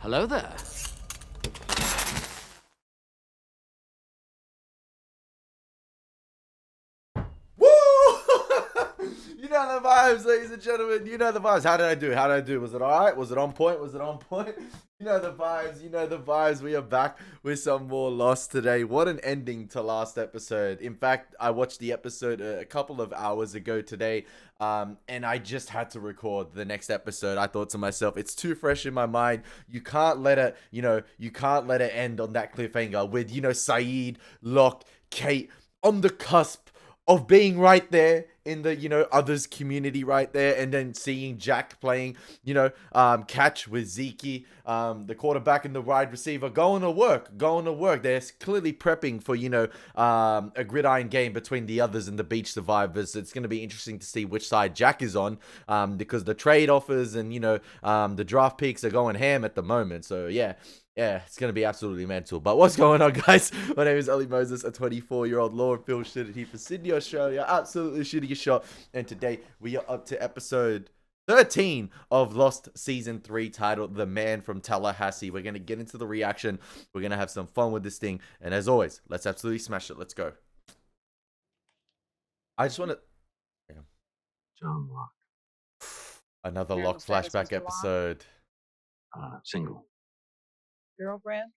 Hello there. Woo! You know the vibes, ladies and gentlemen. You know the vibes. How did I do? How did I do? Was it all right? Was it on point? Was it on point? You know the vibes. You know the vibes. We are back with some more Lost today. What an ending to last episode. In fact, I watched the episode a couple of hours ago today, and I just had to record the next episode. I thought to myself, it's too fresh in my mind. You can't let it, you can't let it end on that cliffhanger with, Saeed, Locke, Kate on the cusp of being right there in the others community right there, and then seeing Jack playing catch with Zeke, the quarterback and the wide receiver going to work. They're clearly prepping for a gridiron game between the others and the beach survivors. It's going to be interesting to see which side Jack is on, because the trade offers and the draft picks are going ham at the moment. So yeah, it's going to be absolutely mental. But what's going on, guys? My name is Elie Moses, a 24-year-old law and film student here for Sydney, Australia. Absolutely shooting a shot. And today we are up to episode 13 of Lost Season 3, titled The Man from Tallahassee. We're going to get into the reaction. We're going to have some fun with this thing. And as always, let's absolutely smash it. Let's go. I just want to... John Locke. Another Locke flashback episode. Single. Girlfriend?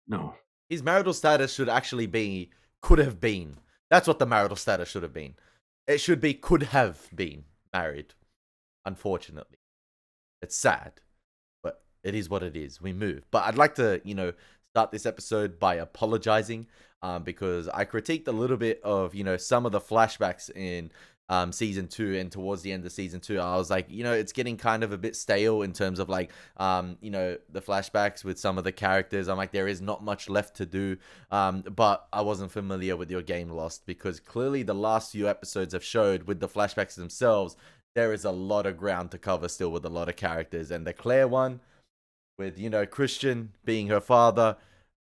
No. His marital status should actually be could have been. That's what the marital status should have been. It should be could have been married. Unfortunately. It's sad. But it is what it is. We move. But I'd like to, start this episode by apologizing. Because I critiqued a little bit of, some of the flashbacks in season 2, and towards the end of season 2 I was like, it's getting kind of a bit stale in terms of like the flashbacks with some of the characters. I'm like, there is not much left to do, but I wasn't familiar with your game Lost, because clearly the last few episodes have showed with the flashbacks themselves there is a lot of ground to cover still with a lot of characters. And the Claire one with Christian being her father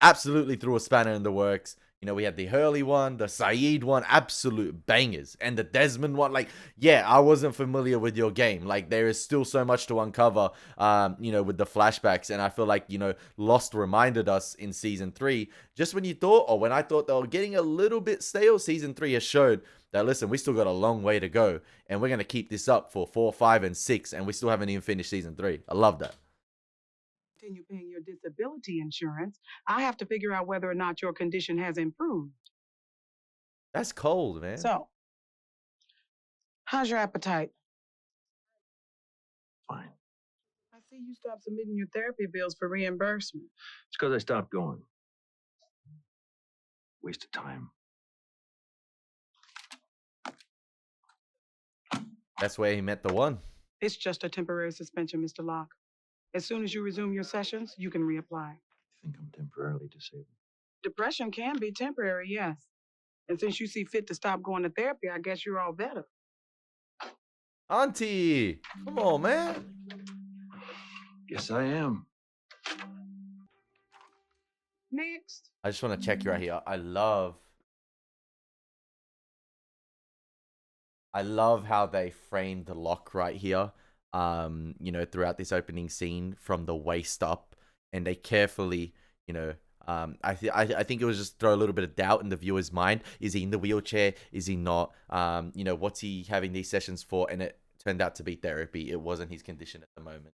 absolutely threw a spanner in the works. We had the Hurley one, the Saeed one, absolute bangers. And the Desmond one, like, yeah, I wasn't familiar with your game. Like, there is still so much to uncover, with the flashbacks. And I feel like, Lost reminded us in Season 3, just when you thought, or when I thought they were getting a little bit stale, Season 3 has showed that, listen, we still got a long way to go. And we're going to keep this up for 4, 5, and 6. And we still haven't even finished Season 3. I love that. Continue paying your disability insurance, I have to figure out whether or not your condition has improved. That's cold, man. So, how's your appetite? Fine. I see you stopped submitting your therapy bills for reimbursement. It's because I stopped going. Waste of time. That's where he met the one. It's just a temporary suspension, Mr. Locke. As soon as you resume your sessions, you can reapply. I think I'm temporarily disabled. Depression can be temporary, yes. And since you see fit to stop going to therapy, I guess you're all better. Auntie, come on, man. Yes, I am. Next. I just want to check you right here. I love how they framed the Locke right here. Throughout this opening scene from the waist up, and they carefully, I think it was just throw a little bit of doubt in the viewer's mind. Is he in the wheelchair? Is he not? What's he having these sessions for? And it turned out to be therapy. It wasn't his condition at the moment.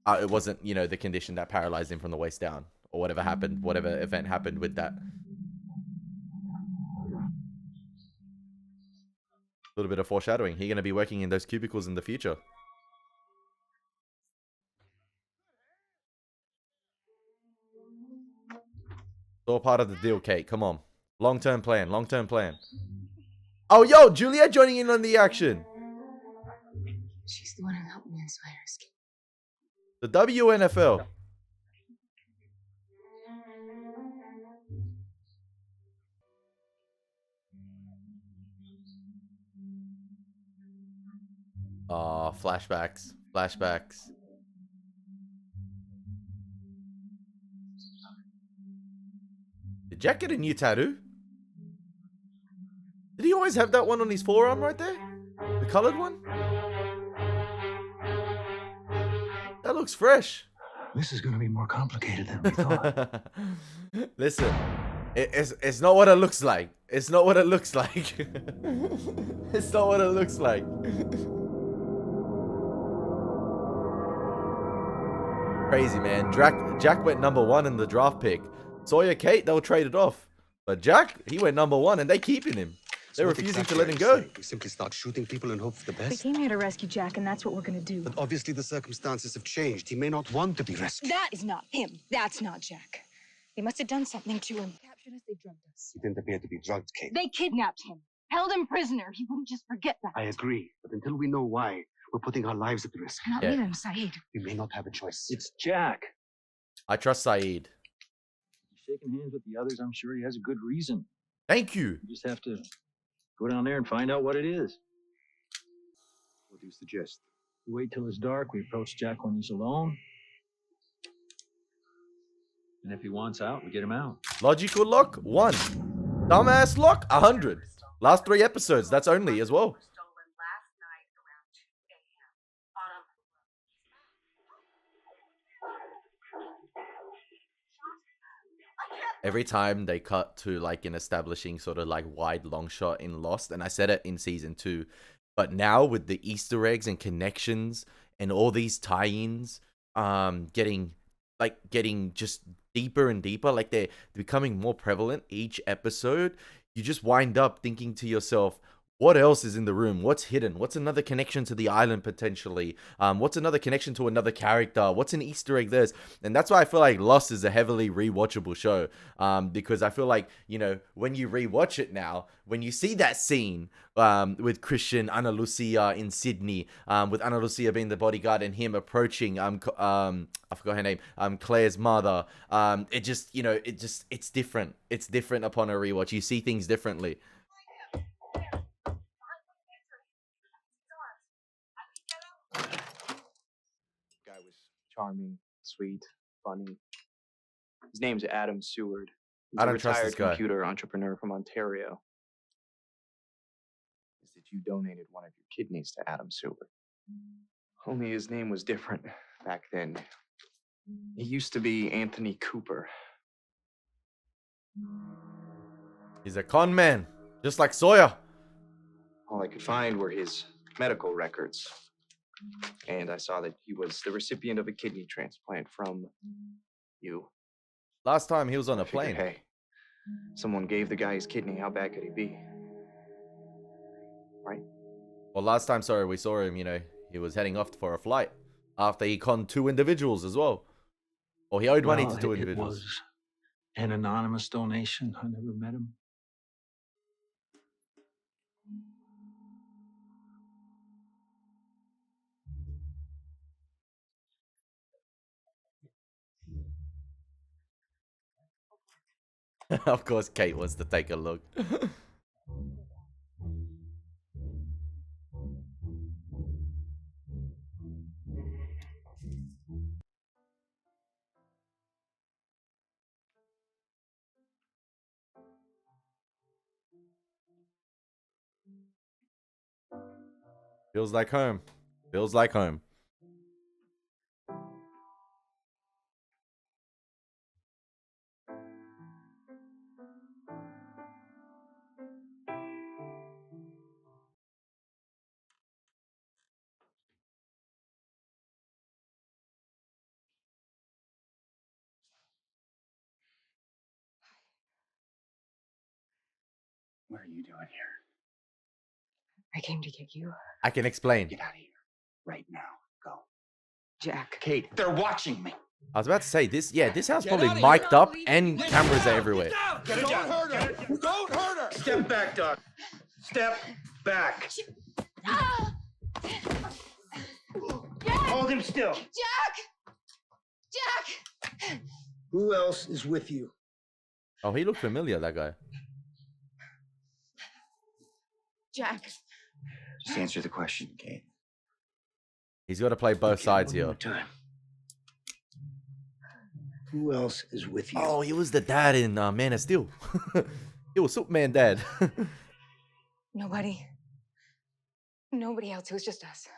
It wasn't, the condition that paralyzed him from the waist down, or whatever happened, whatever event happened with that. A little bit of foreshadowing. He's going to be working in those cubicles in the future. All part of the deal, Kate. Come on. Long-term plan. Long-term plan. Oh, yo, Juliet joining in on the action. She's the one who helped me inspire escape. The WNFL. Oh, flashbacks. Flashbacks. Did Jack get a new tattoo? Did he always have that one on his forearm right there? The colored one? That looks fresh. This is going to be more complicated than we thought. Listen, it's not what it looks like. It's not what it looks like. It's not what it looks like. Crazy, man. Jack went #1 in the draft pick. Sawyer, Kate, they were traded off. But Jack, he went #1 and they keeping him. They're refusing to let him go. We simply start shooting people and hope for the We best. came here to rescue Jack, and that's what we're gonna do. But obviously the circumstances have changed. He may not want to be rescued. That is not him. That's not Jack. They must have done something to him. Captured us, they drugged us. He didn't appear to be drugged, Kate. They kidnapped him, held him prisoner. He wouldn't just forget that. I agree. But until we know why, we're putting our lives at risk. Not Yeah. leave him, Saeed. We may not have a choice. It's Jack. I trust Saeed. He's shaking hands with the others. I'm sure he has a good reason. Thank you. You just have to go down there and find out what it is. What do you suggest? We wait till it's dark. We approach Jack when he's alone. And if he wants out, we get him out. Logical lock, 1. Dumbass lock, 100. Last 3 episodes, that's only as well. Every time they cut to like an establishing sort of like wide long shot in Lost, and I said it in season 2, but now with the Easter eggs and connections and all these tie-ins, getting just deeper and deeper, like they're becoming more prevalent each episode, you just wind up thinking to yourself, what else is in the room? What's hidden? What's another connection to the island potentially? What's another connection to another character? What's an Easter egg there's? And that's why I feel like Lost is a heavily rewatchable show. Because I feel like, you know, when you rewatch it now, when you see that scene with Christian, Ana Lucia in Sydney, with Ana Lucia being the bodyguard and him approaching, I forgot her name, Claire's mother, it just, you know, it's different. It's different upon a rewatch. You see things differently. Guy was charming, sweet, funny. His name's Adam Seward. He's I a don't trust retired this guy. computer entrepreneur from Ontario. Is that you donated one of your kidneys to Adam Seward? Only his name was different back then. He used to be Anthony Cooper. He's a con man, just like Sawyer. All I could find were his medical records. And I saw that he was the recipient of a kidney transplant from you. Last time he was on a I figured, plane. hey, someone gave the guy his kidney. How bad could he be? Right? Well, last time, sorry, we saw him, you know, he was heading off for a flight after he conned 2 individuals as well. Or he owed money to 2 It individuals. was an anonymous donation. I never met him. Of course, Kate wants to take a look. Feels like home. Feels like home. What are you doing here? I came to get you, I can explain. Get out of here. Right now. Go. Jack. Kate, they're watching me. I was about to say, this house probably mic'd up and cameras are everywhere. Don't hurt her. Don't hurt her. Step back, Doc. Step back. Hold him still. Jack! Jack! Who else is with you? Oh, he looked familiar, that guy. Jack. Just answer the question, Kate. He's got to play both sides One here. more time. Who else is with you? Oh, he was the dad in Man of Steel. He was Superman dad. Nobody. Nobody else. It was just us.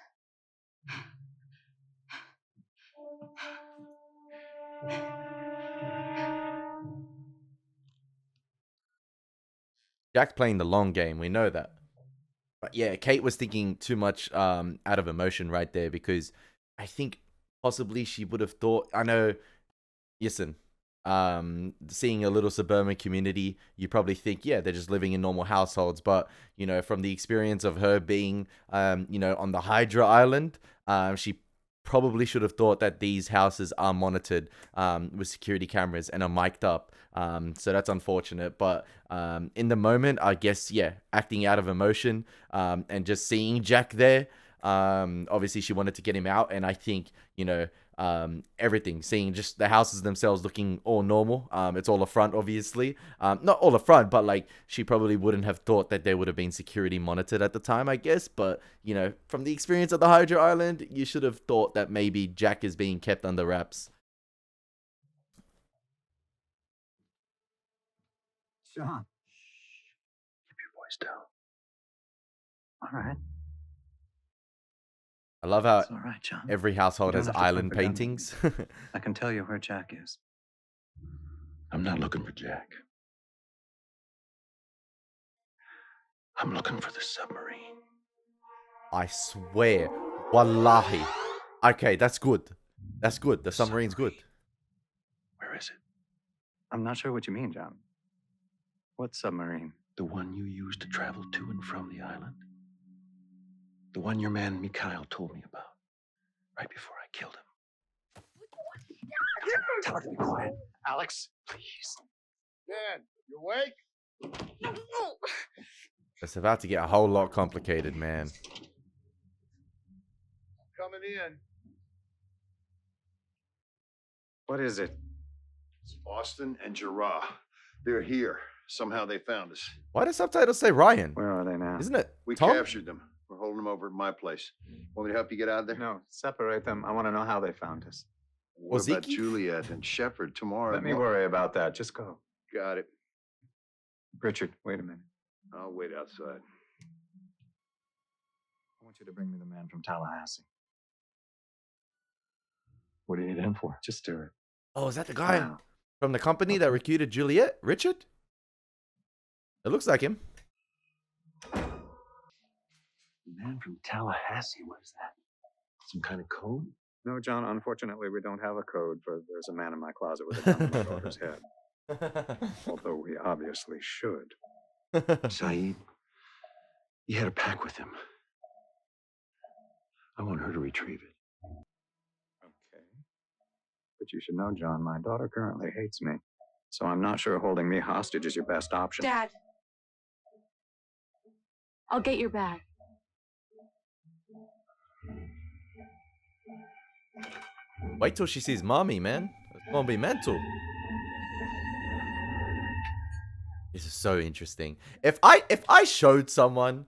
Jack's playing the long game. We know that. But yeah, Kate was thinking too much out of emotion right there, because I think possibly she would have thought, I know, listen, seeing a little suburban community, you probably think, yeah, they're just living in normal households. But, you know, from the experience of her being, you know, on the Hydra Island, she probably should have thought that these houses are monitored with security cameras and are mic'd up. So that's unfortunate. But in the moment, I guess, yeah, acting out of emotion and just seeing Jack there, obviously she wanted to get him out. And I think, you know, everything, seeing just the houses themselves looking all normal. It's all a front, obviously. Not all a front, but like she probably wouldn't have thought that there would have been security monitored at the time, I guess. But, you know, from the experience of the Hydra Island, you should have thought that maybe Jack is being kept under wraps. John. Keep your voice down. All right. I love how It's all right, John. every household You has don't have to island comfort him. paintings. I can tell you where Jack is. I'm not looking for Jack. I'm looking for the submarine. I swear. Wallahi. Okay, that's good. That's good. The submarine's good. Where is it? I'm not sure what you mean, John. What submarine? The one you used to travel to and from the island? The one your man Mikhail told me about right before I killed him. Tell her to be quiet. Alex, please. Dan, you awake? It's about to get a whole lot complicated, man. Coming in. What is it? It's Austin and Gerard. They're here. Somehow they found us. Why does subtitles say Ryan? Where are they now? Isn't it We Tom? captured them. We're holding them over at my place. Want me to help you get out of there? No, separate them. I want to know how they found us. What about Ozeki? Juliet and Shepard tomorrow? Let me worry about that. Just go. Got it. Richard, wait a minute. I'll wait outside. I want you to bring me the man from Tallahassee. What do you need him for? Just stir it. Oh, is that the guy Wow. from the company that recruited Juliet? Richard? It looks like him. Man from Tallahassee, what is that? Some kind of code? No, John, unfortunately, we don't have a code for there's a man in my closet with a gun to my daughter's head. Although we obviously should. Saeed, he had a pack with him. I want her to retrieve it. Okay. But you should know, John, my daughter currently hates me. So I'm not sure holding me hostage is your best option. Dad. I'll get your bag. Wait till she sees mommy, man. It's gonna be mental. This is so interesting. If I showed someone,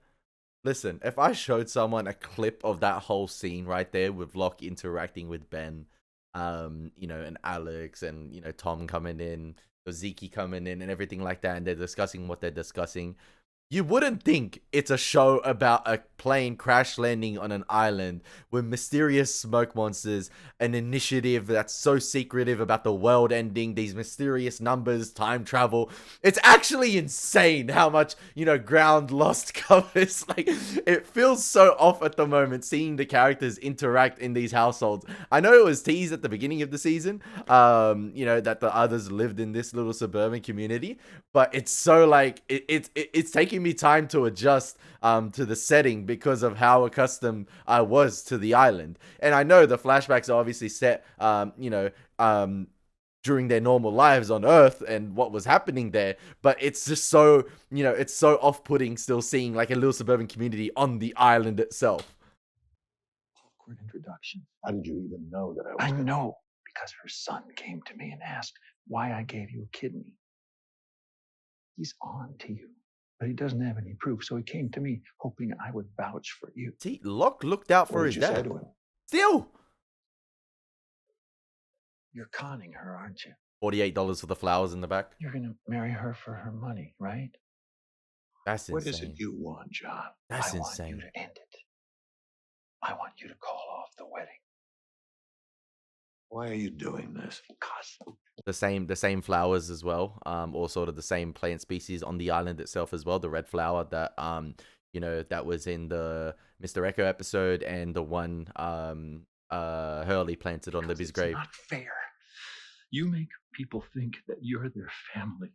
listen, if I showed someone a clip of that whole scene right there with Locke interacting with Ben, you know, and Alex and, you know, Tom coming in, Zeke coming in and everything like that, and they're discussing what they're discussing, you wouldn't think it's a show about a plane crash landing on an island with mysterious smoke monsters, an initiative that's so secretive about the world ending, these mysterious numbers, time travel. It's actually insane how much, you know, ground lost covers. Like, it feels so off at the moment seeing the characters interact in these households. I know it was teased at the beginning of the season, you know, that the others lived in this little suburban community, but it's so like, it's taking me time to adjust to the setting because of how accustomed I was to the island. And I know the flashbacks are obviously set, you know, during their normal lives on Earth and what was happening there, but it's just so, you know, it's so off-putting still seeing like a little suburban community on the island itself. Awkward introduction. How did you even know that I was? I know, because her son came to me and asked why I gave you a kidney. He's on to you, but he doesn't have any proof, so he came to me hoping I would vouch for you. See, Locke looked out for What his did you say dad. to him? Still You're conning her, aren't you? $48 for the flowers in the back. You're going to marry her for her money, right? That's What insane. is it you want, John? That's I want insane. you to end it. I want you to call off the wedding. Why are you doing this? Because The same flowers as well, or sort of the same plant species on the island itself as well. The red flower that that was in the Mr. Echo episode, and the one Hurley planted on Libby's grave. It's not fair. You make people think that you're their family,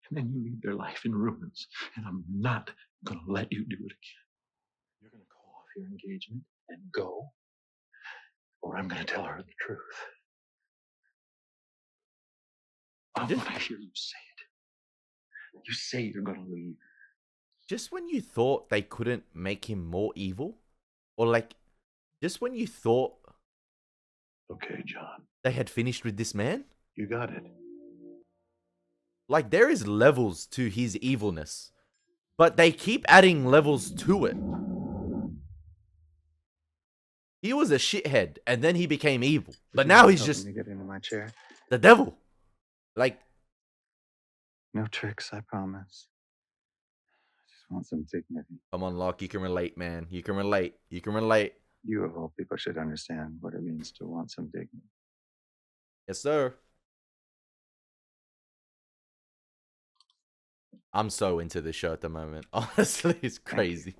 and then you leave their life in ruins. And I'm not going to let you do it again. You're going to call off your engagement and go, or I'm going to tell her the truth. I want to hear you say it. You say you're going to leave. Just when you thought they couldn't make him more evil, or like, just when you thought Okay, John. they had finished with this man, You got it. like there is levels to his evilness, but they keep adding levels to it. He was a shithead, and then he became evil, but now he's just get into my chair. the devil. Like, No tricks, I promise. I just want some dignity. come on, Locke, you can relate, man. You can relate. You can relate. You of all people should understand what it means to want some dignity. Yes, sir. I'm so into this show at the moment. Honestly, it's crazy.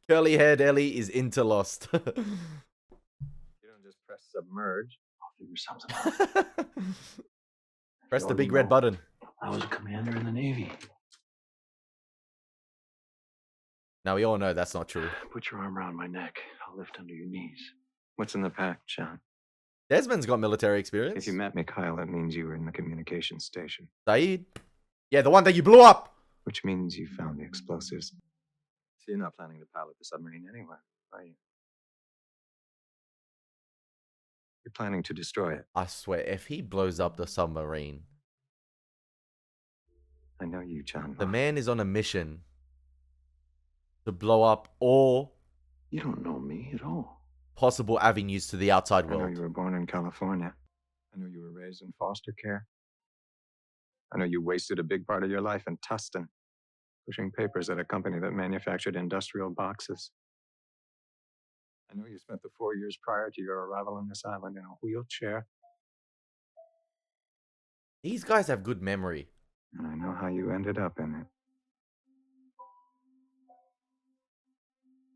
Curly haired Ellie is into Lost. You don't just press submerge. I'll figure something out. Press the You big already red know. button. I was a commander in the Navy. Now, we all know that's not true. Put your arm around my neck. I'll lift under your knees. What's in the pack, John? Desmond's got military experience. If you met Mikhail, that means you were in the communications station, Saeed. Yeah, the one that you blew up. which means you found the explosives. So you're not planning to pilot the submarine anyway, are you? You're planning to destroy it. I swear, if he blows up the submarine, I know you, John. the man is on a mission to blow up all You don't know me at all. possible avenues to the outside I know world. you were born in California. I know you were raised in foster care. I know you wasted a big part of your life in Tustin, pushing papers at a company that manufactured industrial boxes. I know you spent the 4 years prior to your arrival on this island in a wheelchair. These guys have good memory. And I know how you ended up in it.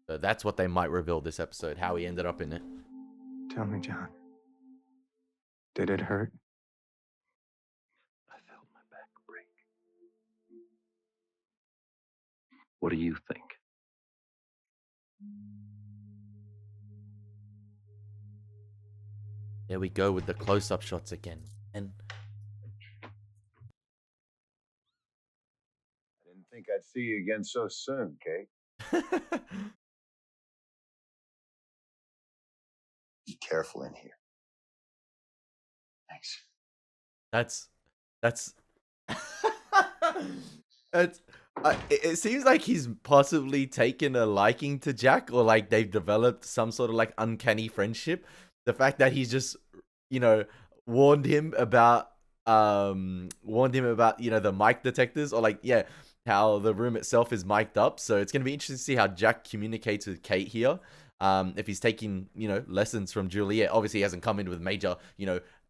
So that's what they might reveal this episode, how he ended up in it. Tell me, John. Did it hurt? I felt my back break. What do you think? There we go with the close-up shots again. And I didn't think I'd see you again so soon, Kate. Be careful in here. Thanks. that's it's it seems like he's possibly taken a liking to Jack, or like they've developed some sort of like uncanny friendship. The fact that he's just, warned him about the mic detectors, or like, yeah, how the room itself is mic'd up. So it's going to be interesting to see how Jack communicates with Kate here. If he's taking, lessons from Juliet. Obviously he hasn't come in with major,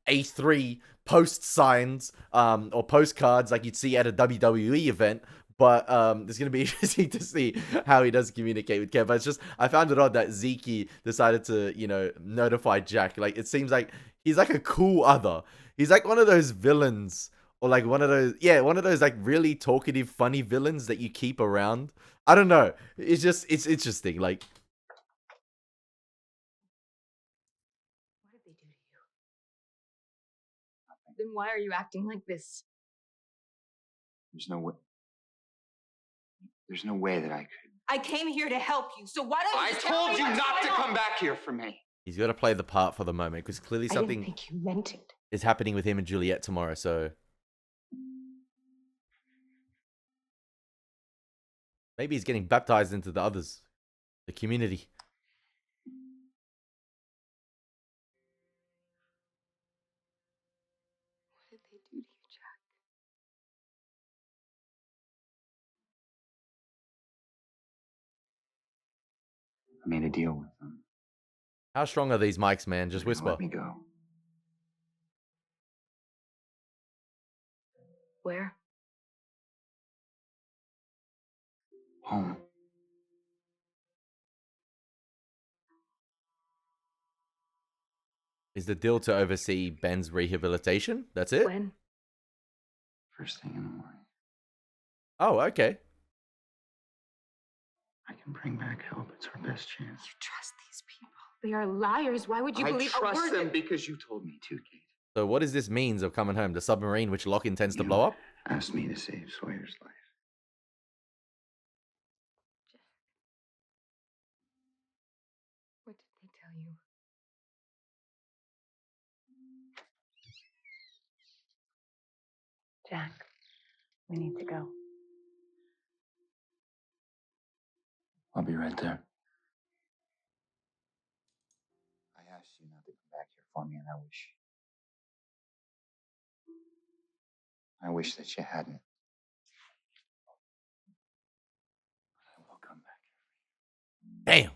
A3 post signs or postcards like you'd see at a WWE event. But it's going to be interesting to see how he does communicate with Kev. But it's just, I found it odd that Zeke decided to, notify Jack. Like, it seems like he's like a cool other. He's like one of those villains, or like one of those like really talkative, funny villains that you keep around. I don't know. It's interesting. Like, What did they do to you? Then why are you acting like this? There's no way. There's no way that I could. I came here to help you, so why don't I you just tell told me you what's not to going on? come back here for me. he's got to play the part for the moment, because clearly I didn't something think you meant it. is happening with him and Juliet tomorrow. So maybe he's getting baptized into the others, the community. What did they do to you, Jack? I made a deal with them. How strong are these mics, man? Just You're gonna whisper. let me go. Where? Home. Is the deal to oversee Ben's rehabilitation? That's it? When? First thing in the morning. Oh, okay. I can bring back help. It's our best chance. You trust these people? They are liars. Why would you I believe a trust word them that- because you told me to, Kate. So what is this means of coming home? The submarine which Locke intends to You blow up? asked me to save Sawyer's life. What did they tell you? Jack, we need to go. I'll be right there. I asked you not to come back here for me, and I wish that you hadn't. I will come back. Damn.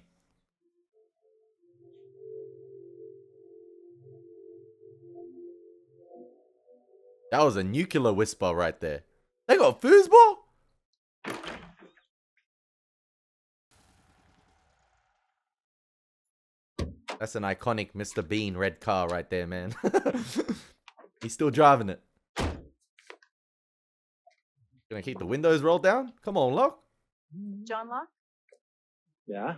That was a nuclear whisper right there. They got foosball? That's an iconic Mr. Bean red car right there, man. He's still driving it. Gonna keep the windows rolled down? Come on, Locke. John Locke? Yeah?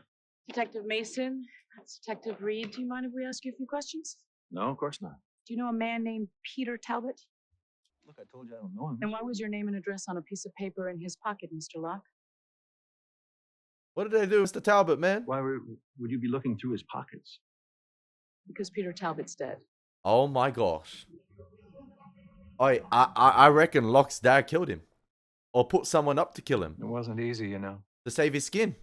Detective Mason? That's Detective Reed. Do you mind if we ask you a few questions? No, of course not. Do you know a man named Peter Talbot? Look, I told you I don't know him. And why was your name and address on a piece of paper in his pocket, Mr. Locke? What did they do, Mr. Talbot, man? Why would you be looking through his pockets? Because Peter Talbot's dead. Oh my gosh. I reckon Locke's dad killed him. Or put someone up to kill him. It wasn't easy, you know, To save his skin.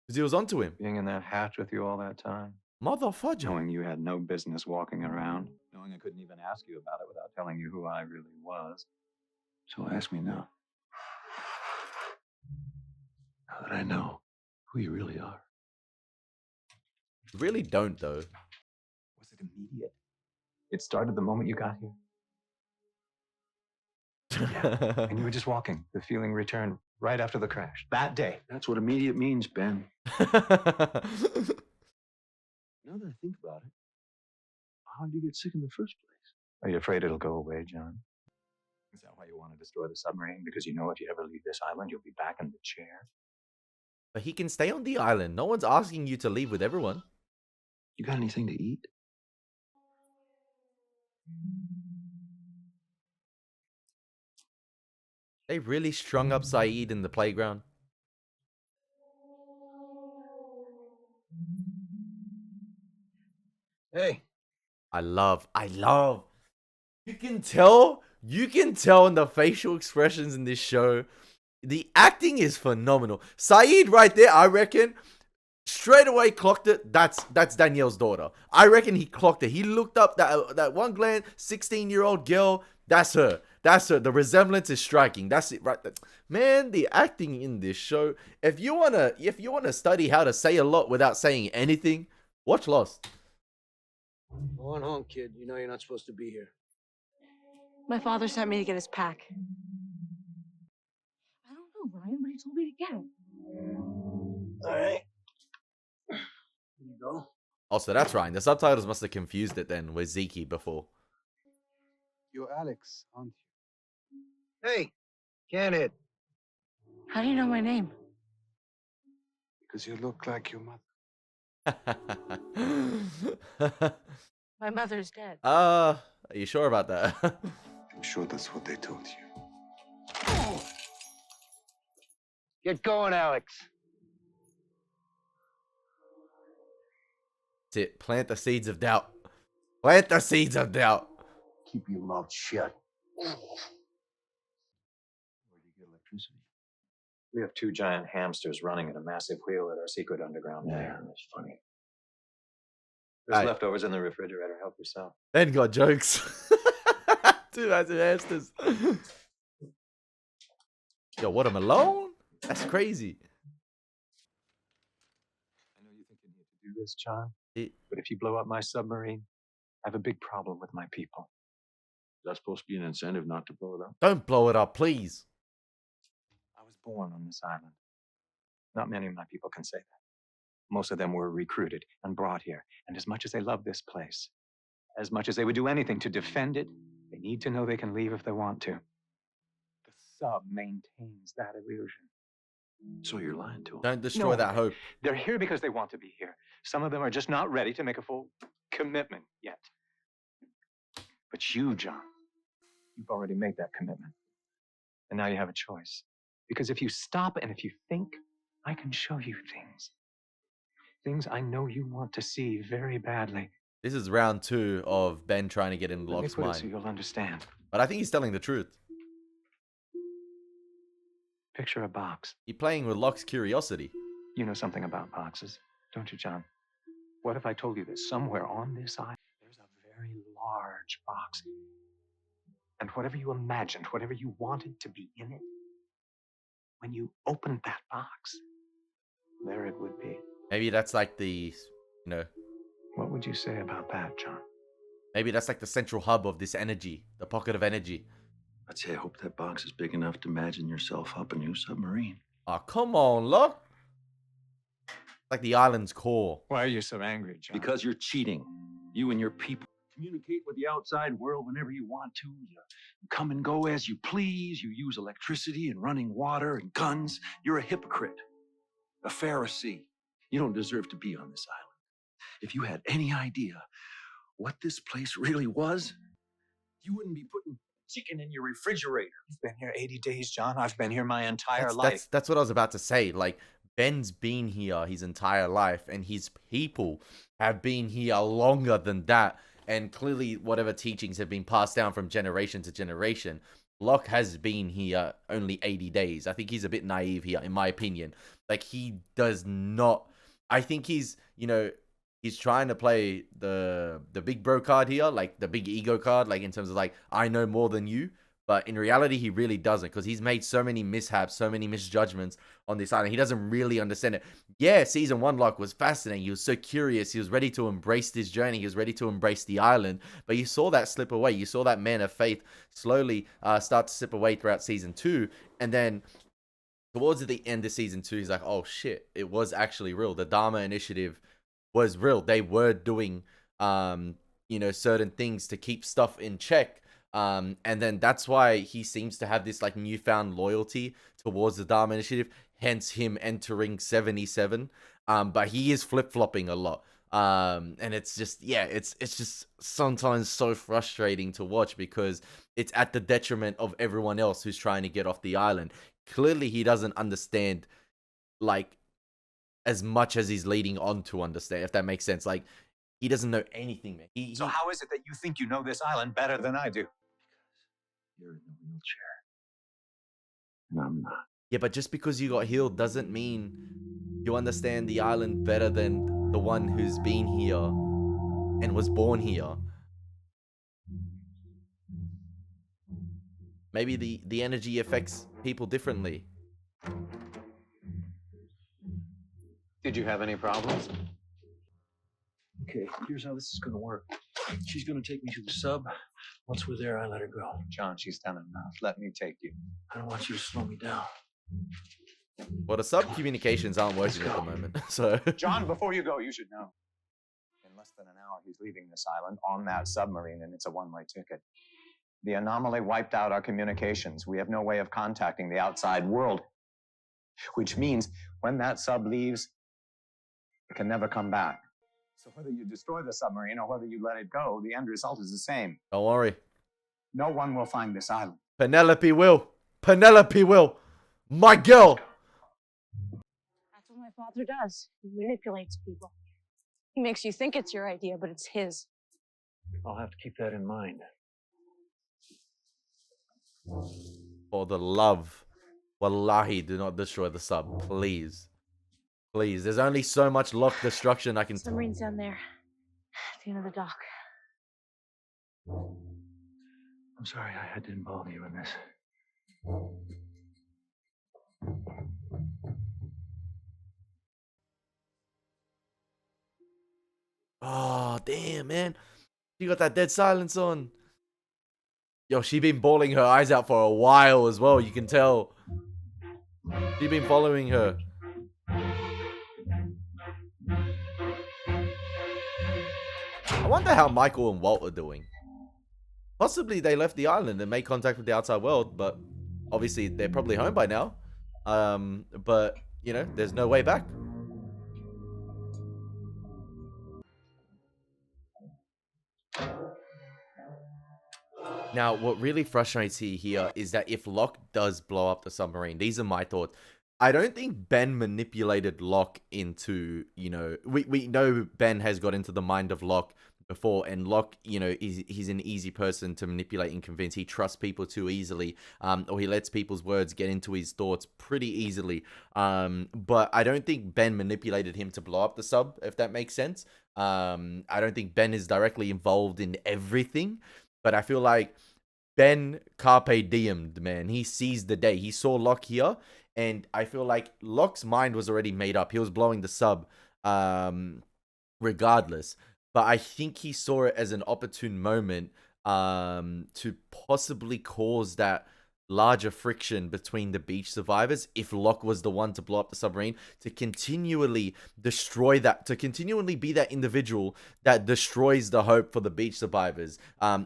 Because he was onto him. being in that hatch with you all that time. Motherfudger. Knowing you had no business walking around. Knowing I couldn't even ask you about it without telling you who I really was. So ask me now. Now that I know who you really are. Really don't, though. Was it immediate? It started the moment you got here. And you were just walking. The feeling returned right after the crash. That day. That's what immediate means, Ben. Now that I think about it, how did you get sick in the first place? Are you afraid it'll go away, John? Is that why you want to destroy the submarine? Because you know if you ever leave this island, you'll be back in the chair? But he can stay on the island. No one's asking you to leave with everyone. You got anything to eat? They really strung up Saeed in the playground. Hey. I love. You can tell in the facial expressions in this show. The acting is phenomenal. Saeed right there, I reckon, straight away clocked it. That's Danielle's daughter. I reckon he clocked it. He looked up that one glance, 16-year-old girl. That's her. The resemblance is striking. That's it right there. Man, the acting in this show. If you wanna study how to say a lot without saying anything, watch Lost. Go on home, kid. You know you're not supposed to be here. My father sent me to get his pack. I don't know, Brian, but he told me to get it. All right. Here you go. Oh, so that's right. The subtitles must have confused it then with Zeke before. You're Alex, aren't you? Hey, Kenneth. How do you know my name? Because you look like your mother. My mother's dead. Are you sure about that? I'm sure that's what they told you. Get going, Alex. That's it. Plant the seeds of doubt. Plant the seeds of doubt. Keep your mouth shut. Where do you get electricity? We have 2 giant hamsters running in a massive wheel at our secret underground lair. Yeah, that's funny. There's Aye. leftovers in the refrigerator. Help yourself. Ben got jokes. 2 massive hamsters. Yo, what, I'm alone? That's crazy. I know you think you need to do this, John. But if you blow up my submarine, I have a big problem with my people. Is that supposed to be an incentive not to blow it up? Don't blow it up, please. I was born on this island. Not many of my people can say that. Most of them were recruited and brought here. And as much as they love this place, as much as they would do anything to defend it, they need to know they can leave if they want to. The sub maintains that illusion. So you're lying to them. Don't destroy that hope. They're here because they want to be here. Some of them are just not ready to make a full commitment yet. But you, John, you've already made that commitment. And now you have a choice. Because if you stop and if you think, I can show you things. Things I know you want to see very badly. This is round 2 of Ben trying to get in Let me Locke's put it mind. so you'll understand. But I think he's telling the truth. Picture a box. He's playing with Locke's curiosity. You know something about boxes, don't you, John? What if I told you that somewhere on this island, there's a very large box? And whatever you imagined, whatever you wanted to be in it, when you opened that box, there it would be. Maybe that's like the, What would you say about that, John? maybe that's like the central hub of this energy, the pocket of energy. I'd say I hope that box is big enough to imagine yourself up a new submarine. Oh, come on, Locke. Like the island's core. Why are you so angry, John? Because you're cheating. You and your people communicate with the outside world whenever you want to. You come and go as you please. You use electricity and running water and guns. You're a hypocrite, a Pharisee. You don't deserve to be on this island. If you had any idea what this place really was, you wouldn't be putting chicken in your refrigerator. You've been here 80 days, John. I've been here my entire life. That's what I was about to say. Like, Ben's been here his entire life, and his people have been here longer than that. And clearly, whatever teachings have been passed down from generation to generation, Locke has been here only 80 days. I think he's a bit naive here, in my opinion. Like, he does not... I think he's, he's trying to play the big bro card here, like the big ego card, like in terms of like, I know more than you. But in reality, he really doesn't, because he's made so many mishaps, so many misjudgments on this island. He doesn't really understand it. Yeah, season 1 Locke was fascinating. He was so curious. He was ready to embrace this journey. He was ready to embrace the island. But you saw that slip away. You saw that man of faith slowly start to slip away throughout season 2. And then towards the end of season 2, he's like, oh shit, it was actually real. The Dharma Initiative was real. They were doing, certain things to keep stuff in check. And then that's why he seems to have this like newfound loyalty towards the Dharma Initiative, hence him entering 77. But he is flip-flopping a lot. And it's just, it's just sometimes so frustrating to watch, because it's at the detriment of everyone else who's trying to get off the island. Clearly, he doesn't understand, like, as much as he's leading on to understand, if that makes sense. Like, he doesn't know anything, man. So how is it that you think you know this island better than I do? You're in the wheelchair. And I'm not. Yeah, but just because you got healed doesn't mean you understand the island better than the one who's been here and was born here. Maybe the energy affects people differently. Did you have any problems? Okay, here's how this is going to work. She's going to take me to the sub. Once we're there, I let her go. John, she's done enough. Let me take you. I don't want you to slow me down. Well, the sub communications aren't working at the moment, so... John, before you go, you should know. In less than an hour, he's leaving this island on that submarine, and it's a one-way ticket. The anomaly wiped out our communications. We have no way of contacting the outside world, which means when that sub leaves, it can never come back. So whether you destroy the submarine or whether you let it go, the end result is the same. Don't worry. No one will find this island. Penelope will. Penelope will. My girl. That's what my father does. He manipulates people. He makes you think it's your idea, but it's his. I'll have to keep that in mind. For the love. Wallahi, do not destroy the sub. Please. Please. There's only so much Locke destruction I can... Submarine's down there. At the end of the dock. I'm sorry I had to involve you in this. Oh, damn, man. She got that dead silence on. Yo, she been bawling her eyes out for a while as well. You can tell. She been following her. I wonder how Michael and Walt are doing. Possibly they left the island and made contact with the outside world, but obviously they're probably home by now. But, you know, there's no way back. Now, what really frustrates me here is that if Locke does blow up the submarine, these are my thoughts. I don't think Ben manipulated Locke into, you know, we know Ben has got into the mind of Locke before, and Locke, you know, he's an easy person to manipulate and convince. He trusts people too easily, or he lets people's words get into his thoughts pretty easily. But I don't think Ben manipulated him to blow up the sub, if that makes sense. I don't think Ben is directly involved in everything, but I feel like Ben carpe diem'd, man. He seized the day. He saw Locke here, and I feel like Locke's mind was already made up. He was blowing the sub, regardless. But I think he saw it as an opportune moment, to possibly cause that larger friction between the beach survivors if Locke was the one to blow up the submarine, to continually destroy that, to continually be that individual that destroys the hope for the beach survivors,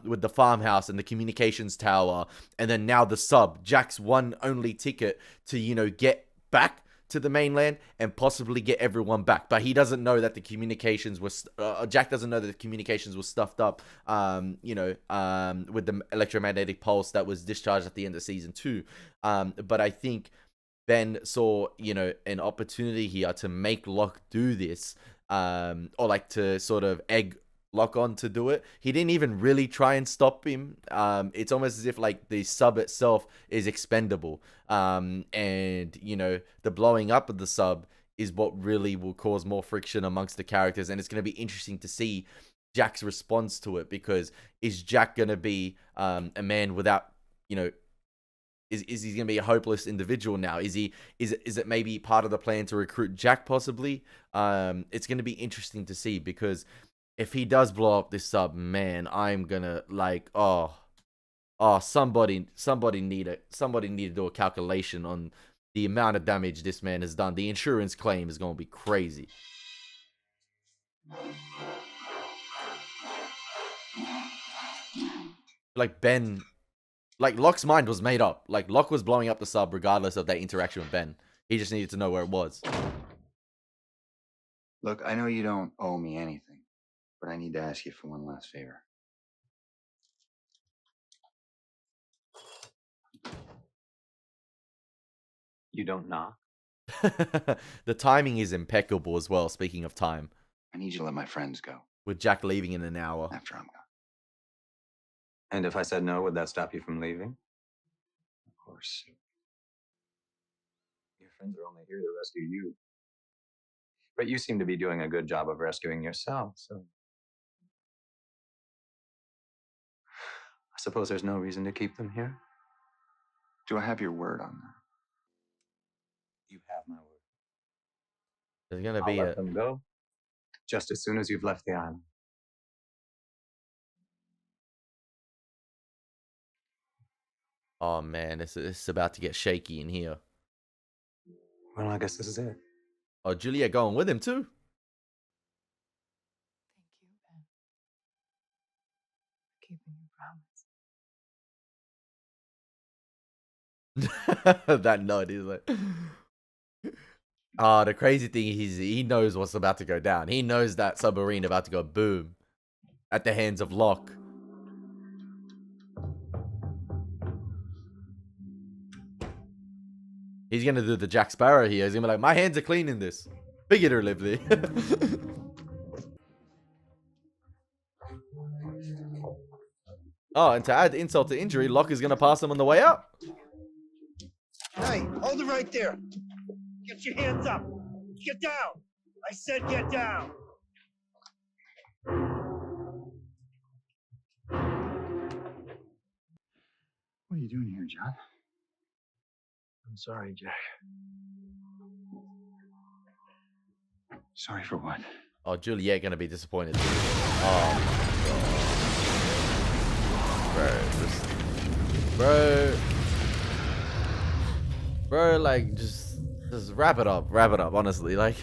with the farmhouse and the communications tower, and then now the sub, Jack's one only ticket to, you know, get back to the mainland and possibly get everyone back. But he doesn't know that the communications was Jack doesn't know that the communications was stuffed up, you know, with the electromagnetic pulse that was discharged at the end of season 2. But I think Ben saw, you know, an opportunity here to make Locke do this, or like to sort of egg Locke on to do it. He didn't even really try and stop him. It's almost as if like the sub itself is expendable. And you know, the blowing up of the sub is what really will cause more friction amongst the characters, and it's going to be interesting to see Jack's response to it, because is Jack going to be a man without, you know, is he going to be a hopeless individual now? Is it maybe part of the plan to recruit Jack possibly? It's going to be interesting to see, because if he does blow up this sub, man, I'm gonna like, somebody need to do a calculation on the amount of damage this man has done. The insurance claim is gonna be crazy. Like Ben, like Locke's mind was made up. Like Locke was blowing up the sub regardless of that interaction with Ben. He just needed to know where it was. Look, I know you don't owe me anything, but I need to ask you for one last favor. You don't knock? The timing is impeccable as well, speaking of time. I need you to let my friends go. With Jack leaving in an hour. After I'm gone. And if I said no, would that stop you from leaving? Of course. Your friends are only here to rescue you. But you seem to be doing a good job of rescuing yourself, so I suppose there's no reason to keep them here. Do I have your word on that? You have my word. There's gonna I'll be let them go just as soon as you've left the island. Oh man, it's about to get shaky in here. Well, I guess this is it. Oh, Juliet going with him too. Thank you, Ben. For keeping your promise. That nod is like. The crazy thing is he knows what's about to go down. He knows that submarine about to go boom at the hands of Locke. He's gonna do the Jack Sparrow here. He's gonna be like, my hands are clean in this. Figuratively. Oh, and to add insult to injury, Locke is gonna pass him on the way out. Hey, hold it right there. Get your hands up. Get down. I said get down. What are you doing here, John? I'm sorry, Jack. Sorry for what? Oh, Juliet gonna be disappointed. Oh my god. Bro, like, just wrap it up, honestly, like.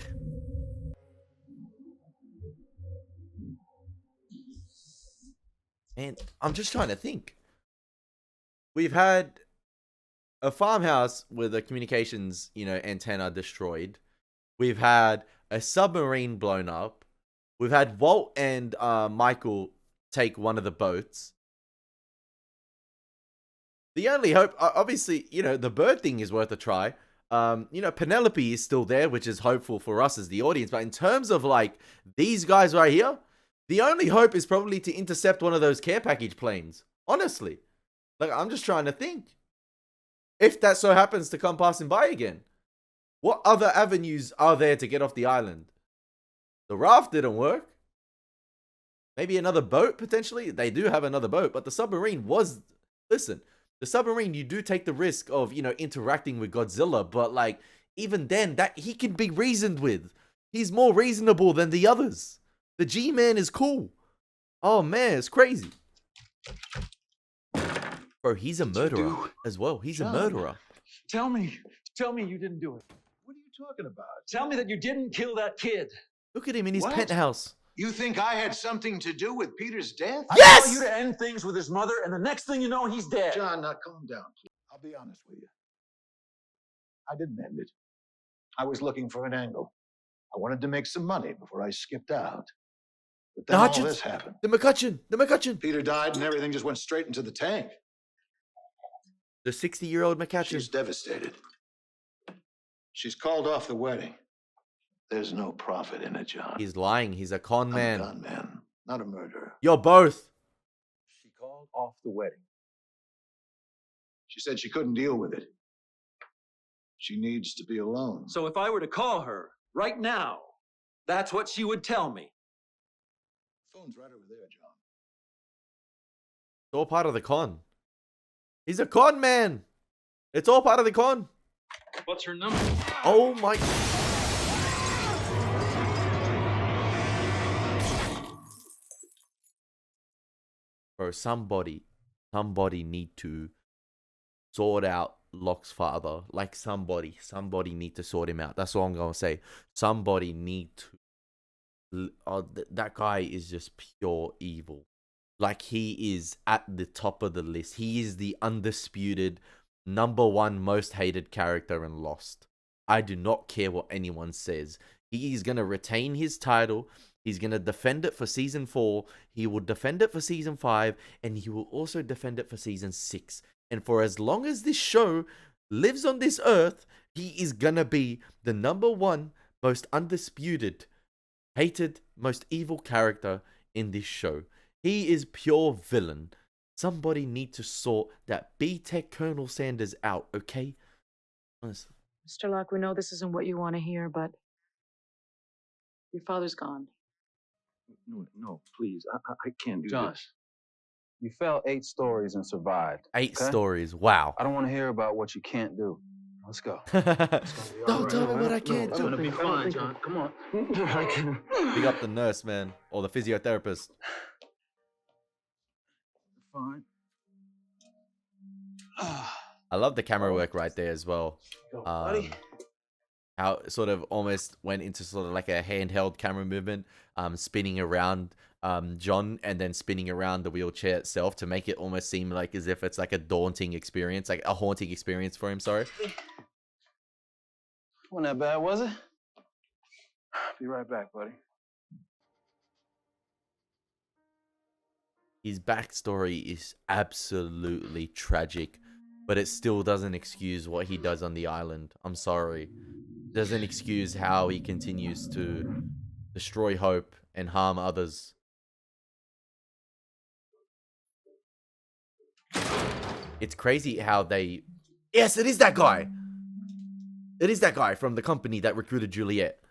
And I'm just trying to think. We've had a farmhouse with a communications, antenna destroyed. We've had a submarine blown up. We've had Walt and Michael take one of the boats. The only hope, obviously, the bird thing is worth a try. Penelope is still there, which is hopeful for us as the audience. But in terms of, like, these guys right here, the only hope is probably to intercept one of those care package planes. Honestly. Like, I'm just trying to think. If that so happens to come passing by again. What other avenues are there to get off the island? The raft didn't work. Maybe another boat, potentially. They do have another boat, but the submarine was... Listen, the submarine, you do take the risk of, interacting with Godzilla, but, like, even then, that he can be reasoned with. He's more reasonable than the others. The G-Man is cool. Oh, man, it's crazy. Bro, he's a murderer as well. He's a murderer. Tell me you didn't do it. What are you talking about? Tell me that you didn't kill that kid. Look at him in his What? penthouse. You think I had something to do with Peter's death? Yes! I want you to end things with his mother, and the next thing you know, he's dead. John, now calm down, please. I'll be honest with you. I didn't end it. I was looking for an angle. I wanted to make some money before I skipped out. But then all this happened. The McCutcheon. Peter died and everything just went straight into the tank. The 60-year-old McCutcheon. She's devastated. She's called off the wedding. There's no profit in it, John. He's lying. He's a con man. I'm a con man, not a murderer. You're both. She called off the wedding. She said she couldn't deal with it. She needs to be alone. So if I were to call her right now, that's what she would tell me. Phone's right over there, John. It's all part of the con. He's a con man. It's all part of the con. What's her number? Oh my. Bro, somebody need to sort out Locke's father. Like somebody need to sort him out. That's all I'm gonna say. Somebody need to. That guy is just pure evil. Like, he is at the top of the list. He is the undisputed #1 most hated character in Lost. I do not care what anyone says. He is going to retain his title. He's going to defend it for season 4. He will defend it for season 5. And he will also defend it for season 6. And for as long as this show lives on this earth, he is going to be the #1 most undisputed, hated, most evil character in this show. He is pure villain. Somebody need to sort that B-Tech Colonel Sanders out, okay? Honestly. Mr. Locke, we know this isn't what you want to hear, but your father's gone. No, please. I can't do John, this. you fell 8 stories and survived. 8 stories, wow. I don't want to hear about what you can't do. Let's go. Don't tell me what I can't do. I'm gonna be fine, John. Come on. I can. Big up the nurse, man, or the physiotherapist. Fine. I love the camera work right there as well. How it sort of almost went into sort of like a handheld camera movement, spinning around John and then spinning around the wheelchair itself to make it almost seem like as if it's like a daunting experience, like a haunting experience for him, sorry. Wasn't that bad, was it? Be right back, buddy. His backstory is absolutely tragic, but it still doesn't excuse what he does on the island. I'm sorry. Doesn't excuse how he continues to destroy hope and harm others. It's crazy how they... Yes, it is that guy! It is that guy from the company that recruited Juliet.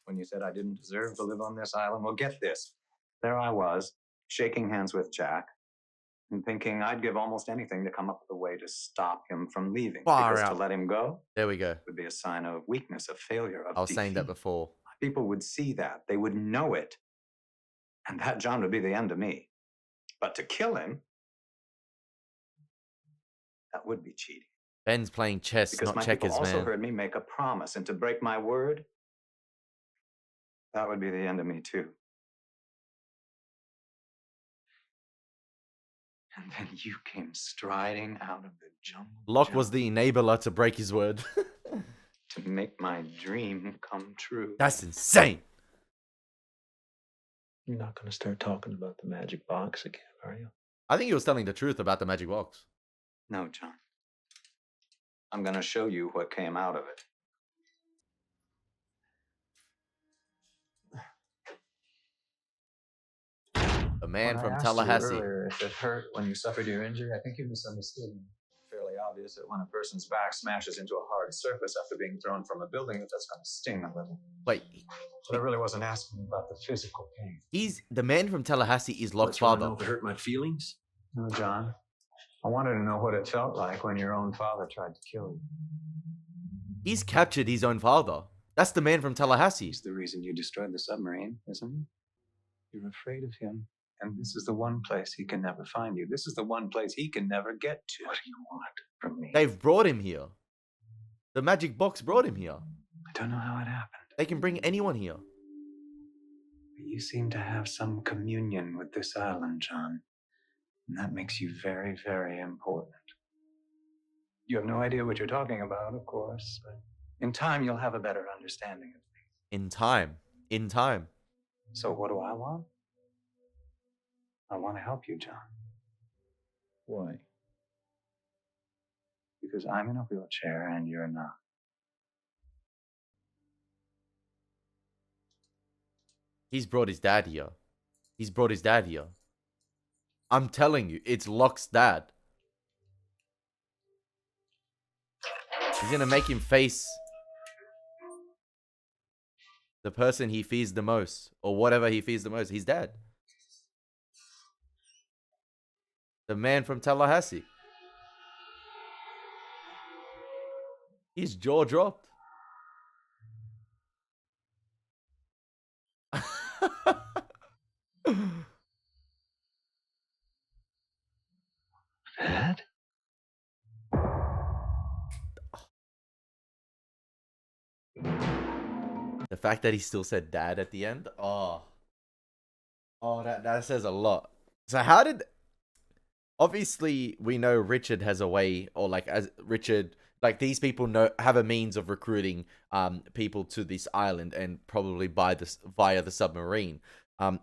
When you said I didn't deserve to live on this island, well, get this. There I was, shaking hands with Jack, and thinking I'd give almost anything to come up with a way to stop him from leaving. Far because out. to let him go There we go. would be a sign of weakness, of failure, of I was saying that defeat. before. I People would see that. They would know it. And that, John, would be the end of me. But to kill him, that would be cheating. Ben's playing chess, Because not my people checkers, also man. heard me make a promise, and to break my word, that would be the end of me, too. And then you came striding out of the jungle. Locke was the enabler to break his word. To make my dream come true. That's insane. You're not going to start talking about the magic box again, are you? I think he was telling the truth about the magic box. No, John. I'm going to show you what came out of it. A man from When I asked Tallahassee. you earlier if it hurt when you suffered your injury, I think you misunderstood me. Fairly obvious that when a person's back smashes into a hard surface after being thrown from a building, that's going to sting a little. Wait. But I really wasn't asking about the physical pain. He's the man from Tallahassee is Locke's What, you wanna father. know if it hurt my feelings? No, John. I wanted to know what it felt like when your own father tried to kill you. He's captured his own father. That's the man from Tallahassee. He's the reason you destroyed the submarine, isn't he? You're afraid of him. And this is the one place he can never find you. This is the one place he can never get to. What do you want from me? They've brought him here. The magic box brought him here. I don't know how it happened. They can bring anyone here. But you seem to have some communion with this island, John. And that makes you very, very important. You have no idea what you're talking about, of course, but in time you'll have a better understanding of me. In time. In time. So what do I want? I want to help you, John. Why? Because I'm in a wheelchair and you're not. He's brought his dad here. He's brought his dad here. I'm telling you, it's Locke's dad. He's gonna make him face the person he fears the most, or whatever he fears the most. His dad. The man from Tallahassee. His jaw dropped. Dad? The fact that he still said dad at the end. Oh, that says a lot. So how did... Obviously, we know Richard has a way, or like as Richard, like these people have a means of recruiting people to this island, and probably via the submarine.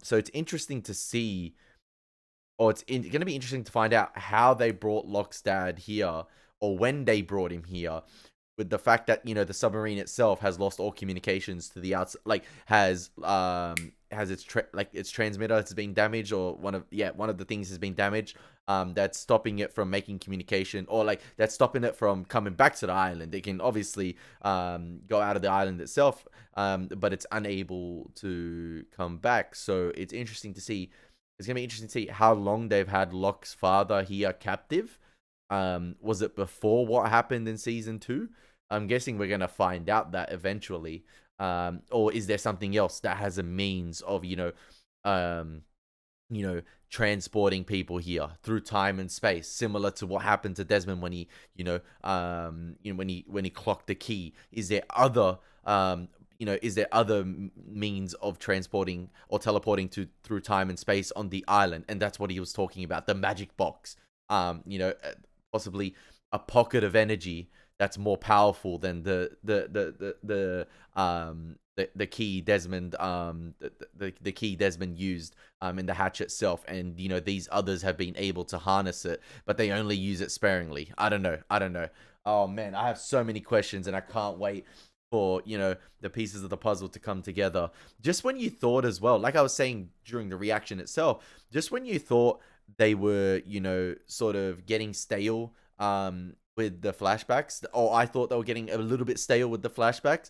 So it's interesting to see, or it's going to be interesting to find out how they brought Locke's dad here, or when they brought him here. With the fact that, you know, the submarine itself has lost all communications to the outside, like has its its transmitter has been damaged, or one of the things has been damaged. That's stopping it from making communication, or like that's stopping it from coming back to the island. It can obviously go out of the island itself, but it's unable to come back. So it's interesting to see. It's gonna be interesting to see how long they've had Locke's father here captive. Was it before what happened in season 2? I'm guessing we're gonna find out that eventually. Or is there something else that has a means of, transporting people here through time and space, similar to what happened to Desmond when he, when he clocked the key? Is there other, means of transporting or teleporting through time and space on the island? And that's what he was talking about, the magic box. Possibly a pocket of energy that's more powerful than the key Desmond the key Desmond used in the hatch itself. And these others have been able to harness it, but they only use it sparingly. I don't know. Oh man, I have so many questions, and I can't wait for the pieces of the puzzle to come together. Just when you thought as well, like I was saying during the reaction itself, just when you thought they were sort of getting stale with the flashbacks, or I thought they were getting a little bit stale with the flashbacks,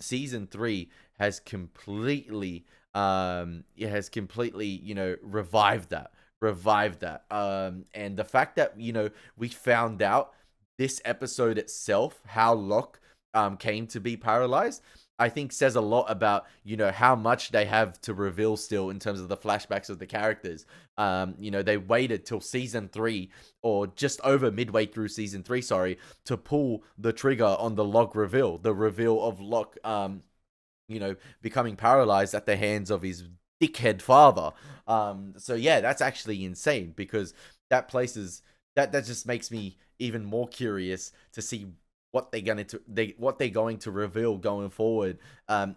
season 3 has completely revived that. And the fact that we found out this episode itself how Locke came to be paralyzed, I think says a lot about, you know, how much they have to reveal still in terms of the flashbacks of the characters. You know, they waited till season 3, or just over midway through season 3, sorry, to pull the trigger on the Locke reveal, the reveal of Locke, you know, becoming paralyzed at the hands of his dickhead father. So yeah, that's actually insane, because that places that just makes me even more curious to see what they're going to reveal going forward,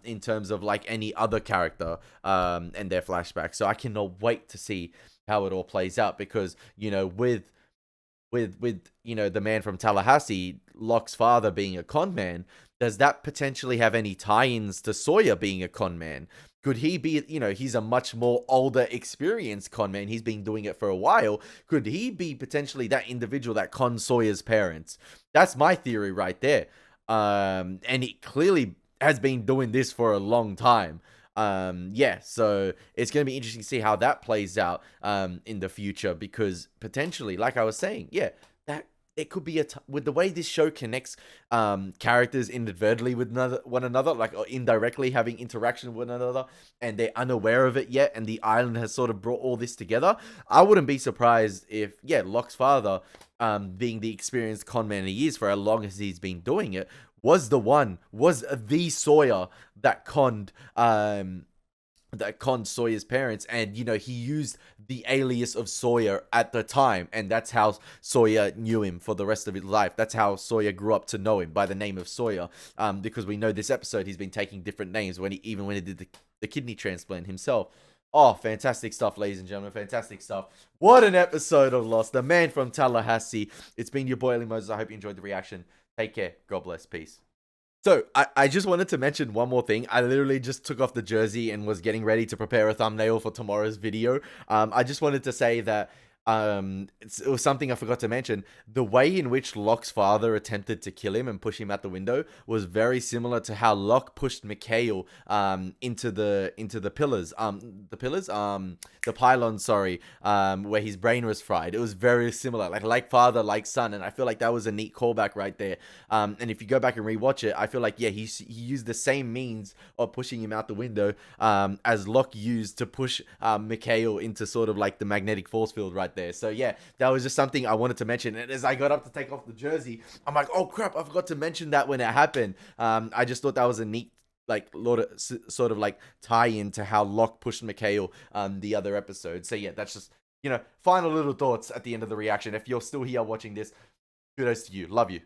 in terms of like any other character, and their flashbacks. So I cannot wait to see how it all plays out, because, you know, with you know, the man from Tallahassee, Locke's father, being a con man, does that potentially have any tie-ins to Sawyer being a con man? Could he be, you know, he's a much more older, experienced con man. He's been doing it for a while. Could he be potentially that individual that conned Sawyer's parents? That's my theory right there. And he clearly has been doing this for a long time. Yeah, so it's going to be interesting to see how that plays out in the future, because potentially, like I was saying, yeah, that it could be with the way this show connects characters inadvertently with one another, like, or indirectly having interaction with one another, and they're unaware of it yet, and the island has sort of brought all this together. I wouldn't be surprised if, yeah, Locke's father, being the experienced con man he is for as long as he's been doing it, was the Sawyer that conned Sawyer's parents, and, you know, he used the alias of Sawyer at the time, and that's how Sawyer knew him for the rest of his life. That's how Sawyer grew up to know him, by the name of Sawyer, because we know this episode he's been taking different names when he did the kidney transplant himself. Oh, fantastic stuff, ladies and gentlemen. Fantastic stuff. What an episode of Lost. The man from Tallahassee. It's been your boy, Elie Moses. I hope you enjoyed the reaction. Take care. God bless. Peace. So, I just wanted to mention one more thing. I literally just took off the jersey and was getting ready to prepare a thumbnail for tomorrow's video. I just wanted to say that it was something I forgot to mention. The way in which Locke's father attempted to kill him and push him out the window was very similar to how Locke pushed Mikhail into the pillars. The pylon, sorry, where his brain was fried. It was very similar, like father, like son, and I feel like that was a neat callback right there. And if you go back and rewatch it, I feel like, yeah, he used the same means of pushing him out the window as Locke used to push Mikhail into sort of like the magnetic force field right there. So yeah, that was just something I wanted to mention. And as I got up to take off the jersey, I'm like, oh crap, I forgot to mention that when it happened. I just thought that was a neat, like, sort of like tie in to how Locke pushed Mikhail the other episode. So yeah, that's just, you know, final little thoughts at the end of the reaction. If you're still here watching this, kudos to you. Love you.